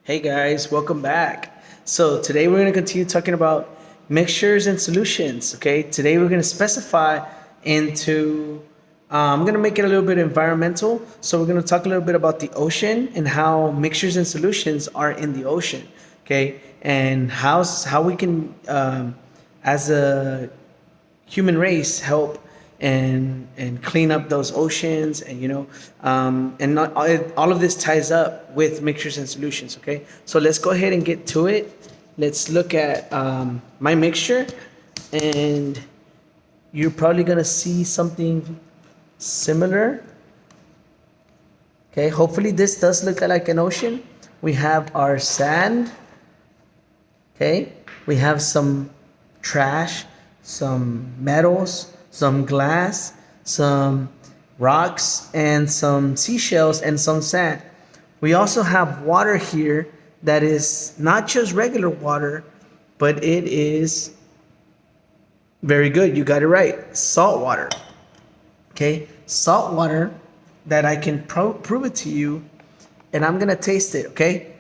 Hey guys, welcome back. So today we're going to continue talking about mixtures and solutions. Okay, today we're going to specify into, I'm going to make it a little bit environmental. So we're going to talk a little bit about the ocean and how mixtures and solutions are in the ocean. Okay, and how we can, as a human race, help and clean up those oceans, and and not all of this ties up with mixtures and solutions. Okay, so let's go ahead and get to it. Let's look at my mixture, and you're probably gonna see something similar. Okay, hopefully this does look like an ocean. We have our sand. Okay, we have some trash, some metals, some glass, some rocks, and some seashells, and some sand. We also have water here that is not just regular water, but it is very good. You got it right. Salt water. Okay, salt water that I can prove it to you, and I'm gonna taste it. Okay.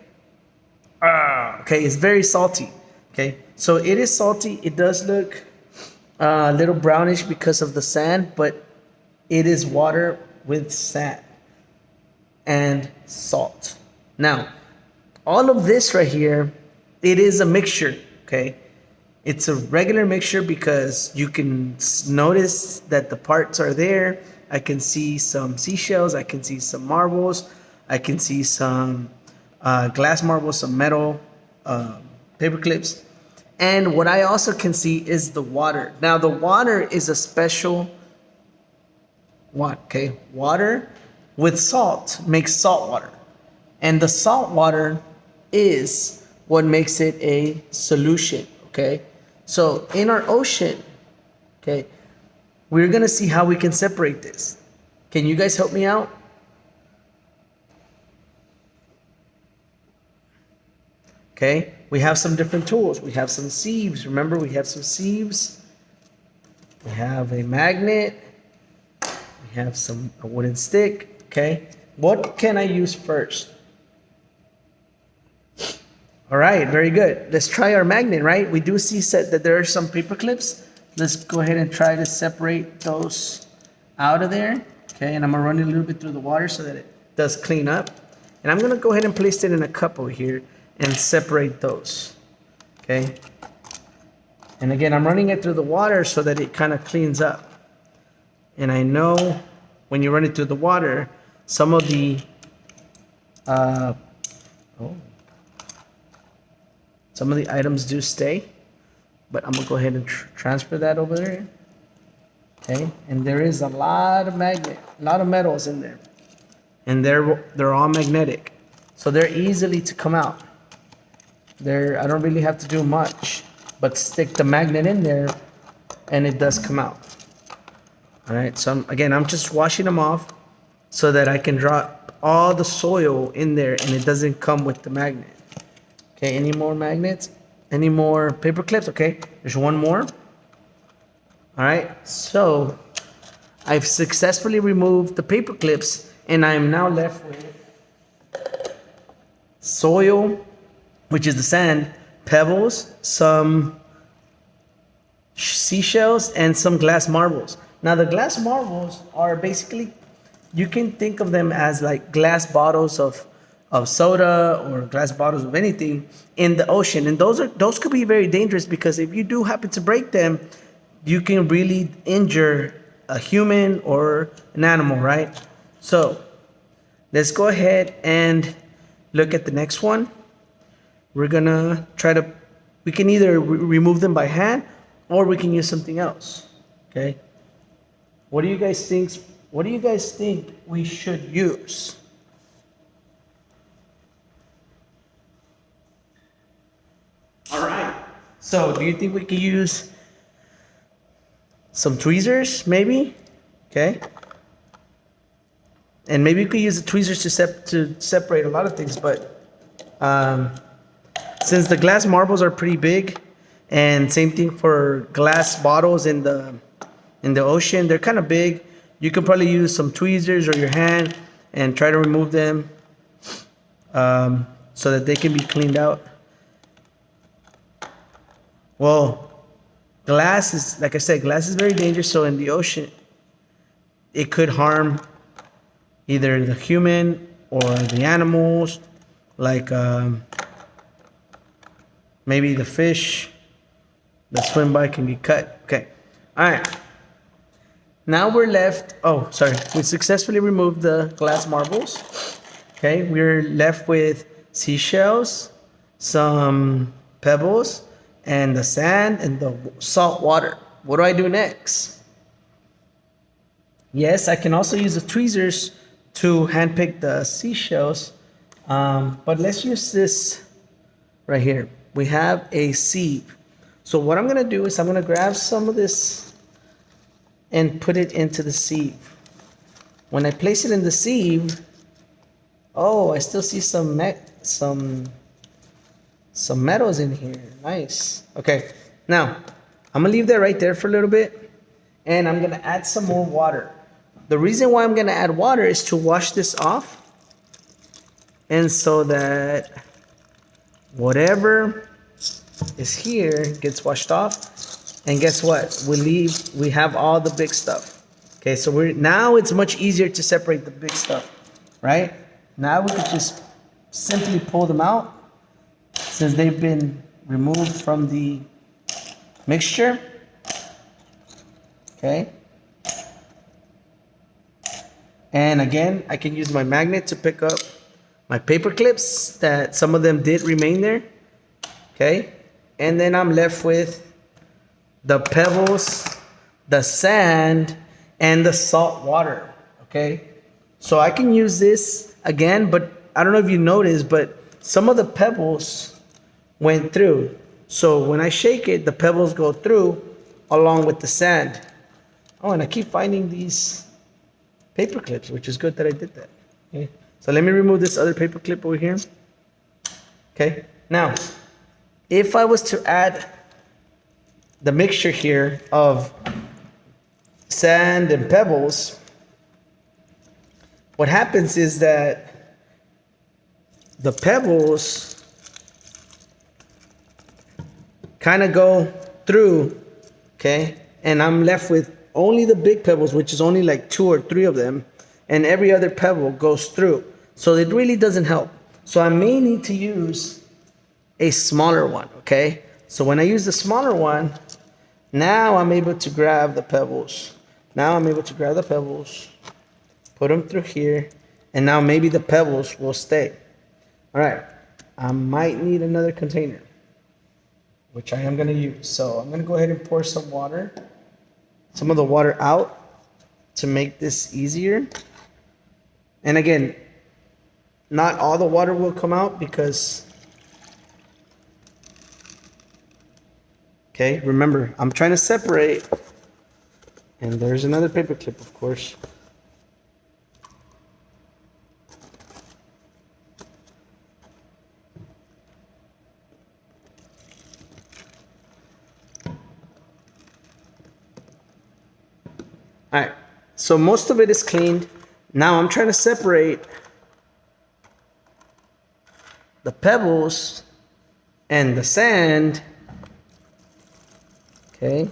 Okay, it's very salty. Okay, so it is salty. It does look a little brownish because of the sand, but it is water with sand and salt. Now, all of this right here, it is a mixture. Okay, it's a regular mixture because you can notice that the parts are there. I can see some seashells. I can see some marbles. I can see some glass marbles, some metal paper clips. And what I also can see is the water. Now, the water is a special one, okay? Water with salt makes salt water. And the salt water is what makes it a solution, okay? So in our ocean, okay, we're gonna see how we can separate this. Can you guys help me out? Okay, we have some different tools. We have some sieves. Remember, we have some sieves. We have a magnet. We have a wooden stick. Okay, what can I use first? All right, very good. Let's try our magnet, right? We do see that there are some paper clips. Let's go ahead and try to separate those out of there. Okay, and I'm gonna run it a little bit through the water so that it does clean up. And I'm gonna go ahead and place it in a cup over here and separate those. Okay, and again, I'm running it through the water so that it kind of cleans up. And I know when you run it through the water, some of the some of the items do stay, but I'm gonna go ahead and transfer that over there. Okay, and there is a lot of metals in there, and they're all magnetic, so they're easily to come out. I don't really have to do much, but stick the magnet in there, and it does come out. All right, so I'm just washing them off so that I can drop all the soil in there, and it doesn't come with the magnet. Okay, any more magnets? Any more paper clips? Okay, there's one more. All right, so I've successfully removed the paper clips, and I am now left with soil, which is the sand, pebbles, some seashells, and some glass marbles. Now, the glass marbles are basically, you can think of them as like glass bottles of soda or glass bottles of anything in the ocean. And those could be very dangerous because if you do happen to break them, you can really injure a human or an animal, right? So let's go ahead and look at the next one. We're gonna we can either remove them by hand or we can use something else. Okay. What do you guys think we should use? All right. So do you think we could use some tweezers, maybe? Okay. And maybe we could use the tweezers to separate a lot of things, but since the glass marbles are pretty big, and same thing for glass bottles in the ocean, they're kind of big. You can probably use some tweezers or your hand and try to remove them. so that they can be cleaned out. Well, glass is, like I said, glass is very dangerous. So in the ocean, it could harm either the human or the animals, like maybe the fish that swim by can get cut. Okay. All right. Now we're left. Oh, sorry. We successfully removed the glass marbles. Okay. We're left with seashells, some pebbles, and the sand and the salt water. What do I do next? Yes, I can also use the tweezers to handpick the seashells, but let's use this right here. We have a sieve. So what I'm gonna do is I'm gonna grab some of this and put it into the sieve. When I place it in the sieve, oh, I still see some metals in here. Nice. Okay, now I'm gonna leave that right there for a little bit, and I'm gonna add some more water. The reason why I'm gonna add water is to wash this off, and so that whatever is here gets washed off. And guess what? We have all the big stuff. Okay, so now it's much easier to separate the big stuff, right? Now we can just simply pull them out since they've been removed from the mixture. Okay. And again, I can use my magnet to pick up my paper clips that some of them did remain there. Okay. And then I'm left with the pebbles, the sand, and the salt water. Okay. So I can use this again, but I don't know if you noticed, but some of the pebbles went through. So when I shake it, the pebbles go through along with the sand. Oh, and I keep finding these paper clips, which is good that I did that. Okay. So let me remove this other paper clip over here. Okay. Now, if I was to add the mixture here of sand and pebbles, what happens is that the pebbles kind of go through, okay? And I'm left with only the big pebbles, which is only like 2 or 3 of them, and every other pebble goes through. So it really doesn't help. So I may need to use a smaller one, okay? So when I use the smaller one, now I'm able to grab the pebbles. Put them through here, and now maybe the pebbles will stay. All right, I might need another container, which I am gonna use. So I'm gonna go ahead and pour some of the water out to make this easier. And again, not all the water will come out because, okay, remember, I'm trying to separate, and there's another paper clip, of course. All right, so most of it is cleaned. Now I'm trying to separate the pebbles and the sand. Okay.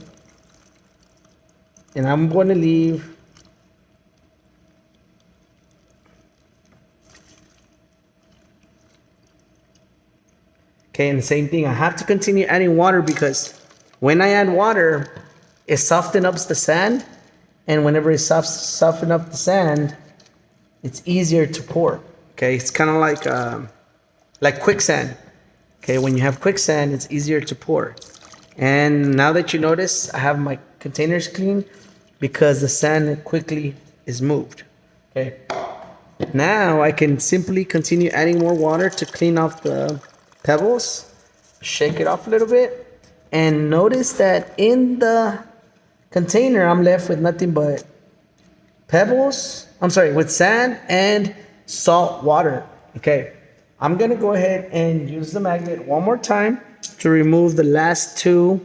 And I'm going to leave okay, and the same thing. I have to continue adding water because when I add water, it softens up the sand. And whenever it softens up the sand, it's easier to pour. Okay, it's kind of like quicksand. Okay, when you have quicksand, it's easier to pour. And now that you notice, I have my containers clean because the sand quickly is moved. Okay, now I can simply continue adding more water to clean off the pebbles, shake it off a little bit, and notice that in the container, I'm left with nothing but with sand and salt water. Okay, I'm gonna go ahead and use the magnet one more time to remove the last 2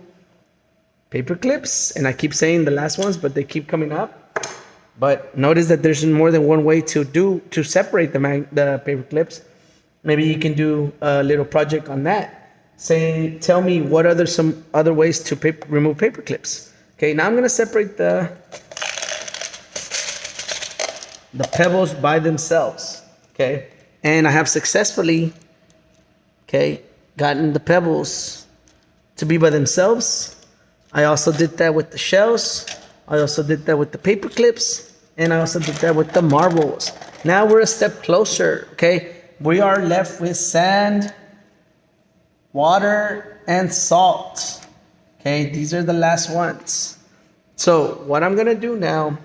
paper clips. And I keep saying the last ones, but they keep coming up. But notice that there's more than one way to separate the paper clips. maybe you can do a little project on that. Tell me what some other ways to remove paper clips. Okay, now I'm gonna separate the pebbles by themselves. Okay, and I have successfully, okay, gotten the pebbles to be by themselves. I also did that with the shells. I also did that with the paper clips, and I also did that with the marbles. Now we're a step closer. Okay, we are left with sand, water, and salt. Okay, these are the last ones. So what I'm gonna do now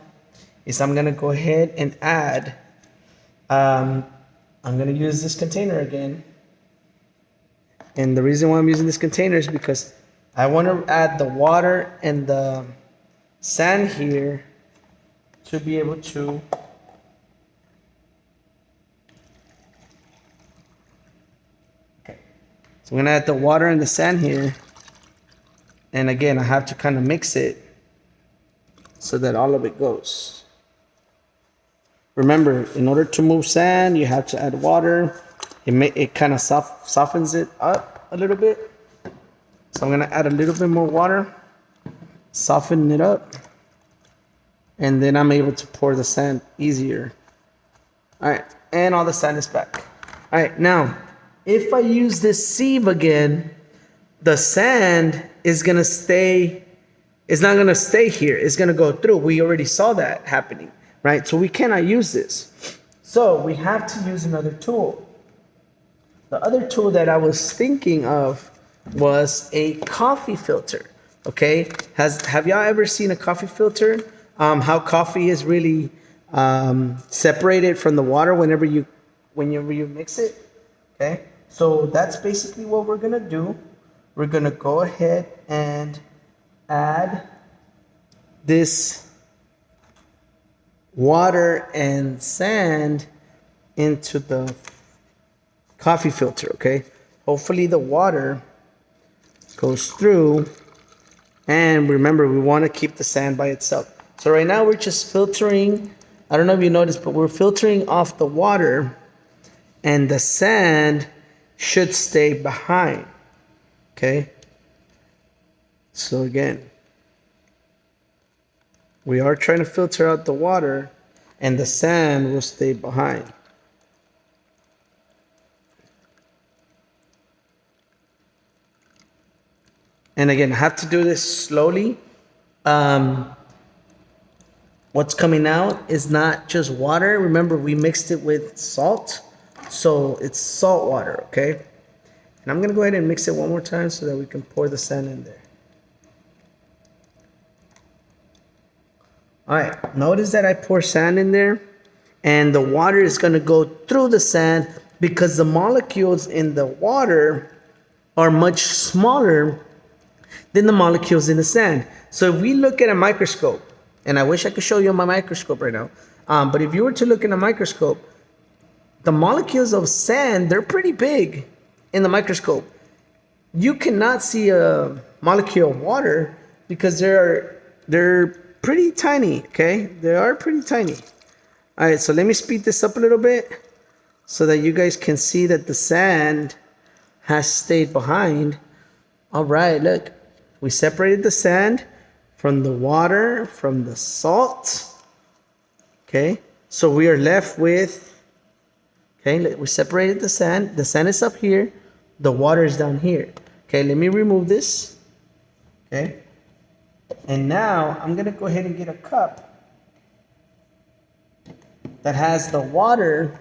is I'm gonna go ahead and add, I'm gonna use this container again. And the reason why I'm using this container is because I wanna add the water and the sand here to be able to so I'm gonna add the water and the sand here. And again, I have to kind of mix it so that all of it goes. Remember, in order to move sand, you have to add water. It kind of softens it up a little bit. So I'm gonna add a little bit more water, soften it up, and then I'm able to pour the sand easier. All right, and all the sand is back. All right, now, if I use this sieve again, the sand is gonna stay, it's not gonna stay here, it's gonna go through. We already saw that happening, right? So we cannot use this. So we have to use another tool. The other tool that I was thinking of was a coffee filter, okay? Have y'all ever seen a coffee filter? How coffee is really separated from the water whenever you mix it, okay? So that's basically what we're gonna do. We're gonna go ahead and add this water and sand into the coffee filter, okay? Hopefully the water goes through, and remember, we want to keep the sand by itself. So right now we're just filtering, I don't know if you noticed, but we're filtering off the water, and the sand should stay behind, okay? So again, we are trying to filter out the water, and the sand will stay behind. And again, I have to do this slowly. What's coming out is not just water. Remember, we mixed it with salt. So it's salt water, okay? And I'm gonna go ahead and mix it one more time so that we can pour the sand in there. All right, notice that I pour sand in there, and the water is gonna go through the sand because the molecules in the water are much smaller than the molecules in the sand. So if we look at a microscope, and I wish I could show you my microscope right now, but if you were to look in a microscope, the molecules of sand, they're pretty big in the microscope. You cannot see a molecule of water because they're pretty tiny, okay? They are pretty tiny. All right, so let me speed this up a little bit so that you guys can see that the sand has stayed behind. All right, look. We separated the sand from the water, from the salt. Okay, so we are left with, okay, we separated the sand. The sand is up here. The water is down here. Okay, let me remove this. Okay, and now I'm gonna go ahead and get a cup that has the water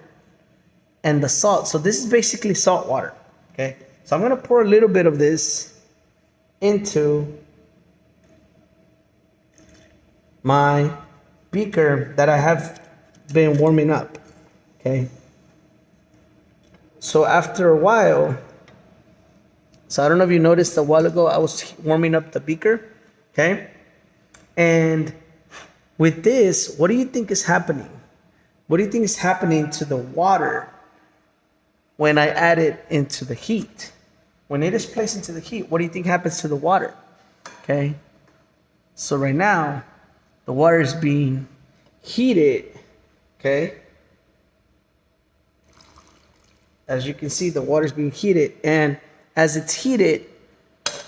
and the salt. So this is basically salt water. Okay, so I'm gonna pour a little bit of this into my beaker that I have been warming up, okay? So after a while, so I don't know if you noticed a while ago, I was warming up the beaker, okay? And with this, what do you think is happening? What do you think is happening to the water when I add it into the heat? When it is placed into the heat, what do you think happens to the water? Okay, so right now, the water is being heated, okay? as you can see, the water is being heated, and as it's heated,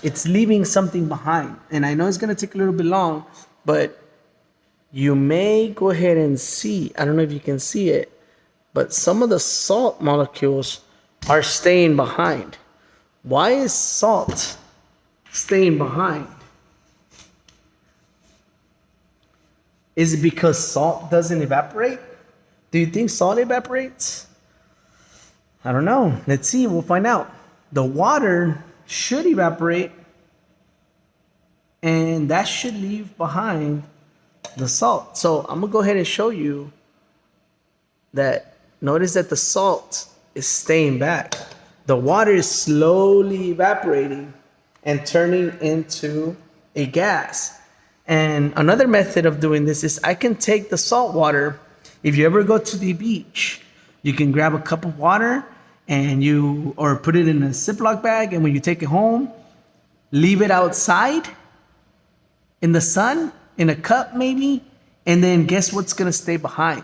it's leaving something behind. And I know it's going to take a little bit long, but you may go ahead and see, I don't know if you can see it, but some of the salt molecules are staying behind. Why is salt staying behind? Is it because salt doesn't evaporate? Do you think salt evaporates? I don't know. Let's see. We'll find out. The water should evaporate, and that should leave behind the salt. So I'm going to go ahead and show you that. Notice that the salt is staying back. The water is slowly evaporating and turning into a gas. And another method of doing this is I can take the salt water. If you ever go to the beach, you can grab a cup of water or put it in a Ziploc bag, and when you take it home, leave it outside in the sun, in a cup maybe, and then guess what's gonna stay behind?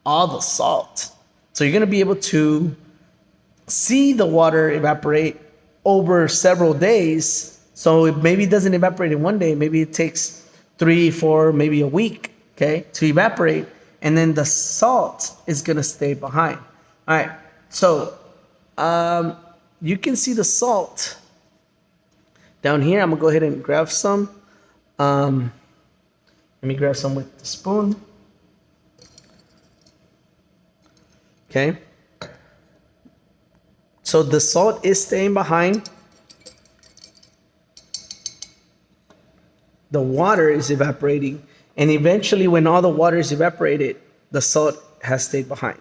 All the salt. So you're gonna be able to see the water evaporate over several days. So it maybe doesn't evaporate in one day, maybe it takes 3, 4, maybe a week, okay, to evaporate, and then the salt is gonna stay behind. All right, so you can see the salt down here. I'm gonna go ahead and grab some. Let me grab some with the spoon. Okay. So the salt is staying behind. The water is evaporating. And eventually when all the water is evaporated, the salt has stayed behind.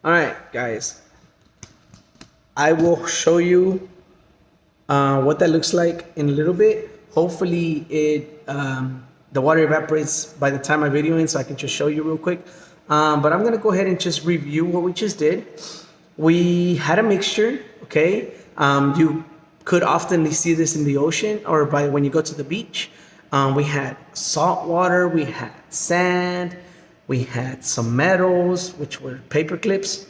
All right, guys. I will show you what that looks like in a little bit. Hopefully the water evaporates by the time my video ends, so I can just show you real quick. But I'm gonna go ahead and just review what we just did. We had a mixture, okay? You could often see this in the ocean or when you go to the beach. We had salt water, we had sand, we had some metals, which were paper clips.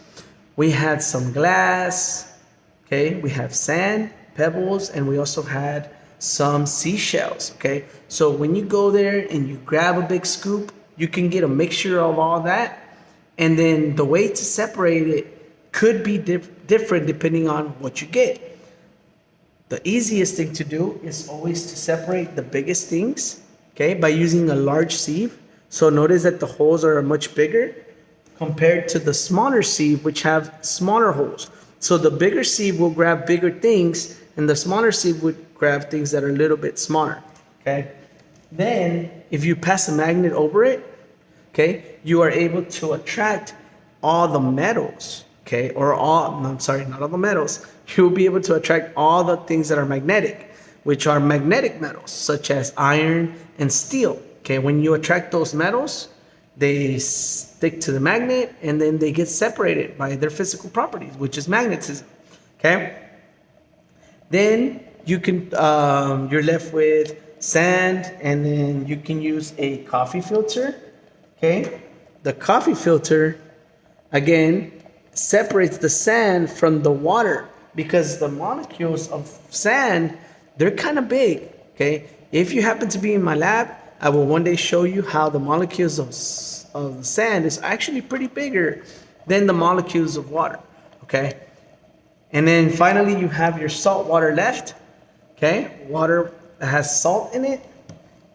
We had some glass, okay? We have sand, pebbles, and we also had some seashells, okay? So when you go there and you grab a big scoop, you can get a mixture of all that. And then the way to separate it could be different depending on what you get. The easiest thing to do is always to separate the biggest things, okay, by using a large sieve. So notice that the holes are much bigger compared to the smaller sieve, which have smaller holes. So the bigger sieve will grab bigger things, and the smaller sieve would grab things that are a little bit smaller, okay? Then, if you pass a magnet over it, okay, you are able to attract all the metals, okay, no, I'm sorry, not all the metals. You'll be able to attract all the things that are magnetic, which are magnetic metals, such as iron and steel, okay? When you attract those metals, they stick to the magnet, and then they get separated by their physical properties, which is magnetism, okay? Then you can, you're left with sand, and then you can use a coffee filter, okay? The coffee filter, again, separates the sand from the water because the molecules of sand, they're kind of big, okay? If you happen to be in my lab, I will one day show you how the molecules of sand is actually pretty bigger than the molecules of water, okay? And then finally, you have your salt water left, okay? Water has salt in it,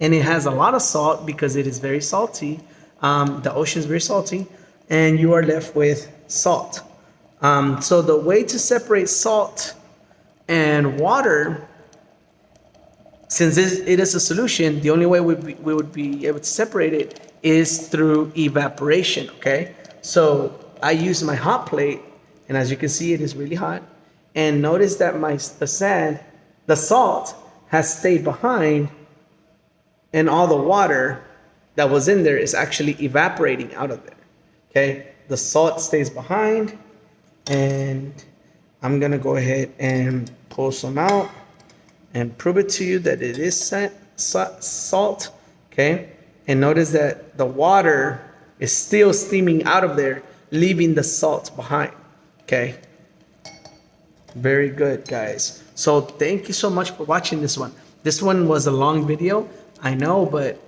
and it has a lot of salt because it is very salty. The ocean is very salty, and you are left with salt. So the way to separate salt and water, since it is a solution, the only way we would be able to separate it is through evaporation, okay? So I use my hot plate, and as you can see, it is really hot. And notice that the salt has stayed behind, and all the water that was in there is actually evaporating out of there, okay? The salt stays behind, and I'm gonna go ahead and pull some out and prove it to you that it is salt, okay? And notice that the water is still steaming out of there, leaving the salt behind, okay? Very good, guys. So thank you so much for watching this one. This one was a long video, I know, but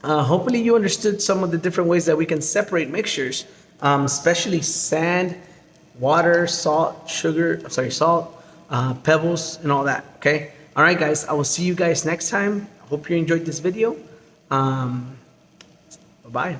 hopefully you understood some of the different ways that we can separate mixtures, especially sand, water, salt, sugar, sorry, salt, pebbles, and all that. Okay. All right, guys. I will see you guys next time. I hope you enjoyed this video. Bye bye.